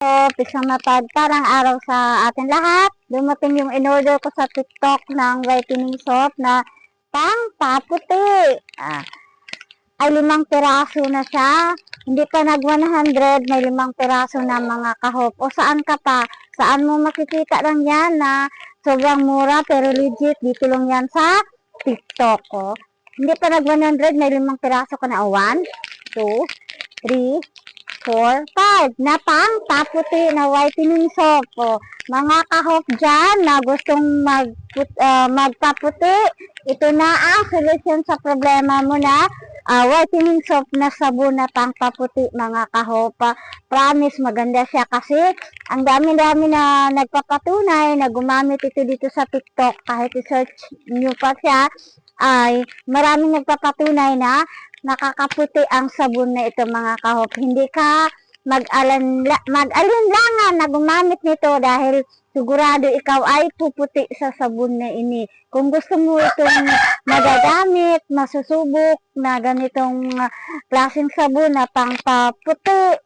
Isang mapagparang araw sa atin lahat. Dumating yung in-order ko sa TikTok ng whitening soap na pang-paputi. Ay 5 piraso na siya. Hindi pa nag 100, may 5 piraso na mga kahop. O saan ka pa? Saan mo makikita lang yan na sobrang mura pero legit? Dito lang yan sa TikTok ko. Hindi pa nag 100, may 5 piraso ka na. 1, 2, 3, 4, 5 na pang-paputi na whitening soap. O, mga kahok dyan na gustong magpaputi, ito na ang solusyon sa problema mo na whitening soap na sabon na pang-paputi, mga kahok. Promise, maganda siya kasi ang dami-dami na nagpapatunay na gumamit ito dito sa TikTok. Kahit i-search nyo pa siya, ay maraming nagpapatunay na nakakaputi ang sabon na ito, mga kahop. Hindi ka mag-alinlangan na gumamit nito dahil sigurado ikaw ay puputi sa sabon na ini. Kung gusto mo itong magagamit, masusubok na ganitong klaseng sabon na pang-paputi,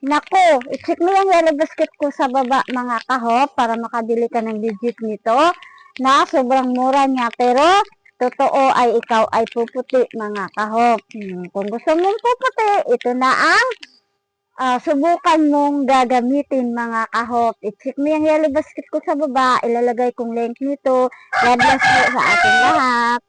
nako, i-check mo yung yellow basket ko sa baba, mga kahop, para makabili ka ng legit nito na sobrang mura niya. Pero totoo ay ikaw ay puputi, mga kahop. Kung gusto mong puputi, ito na ang subukan mong gagamitin, mga kahop. I-check mo yung yellow basket ko sa baba. Ilalagay kong link nito. God bless po sa ating lahat.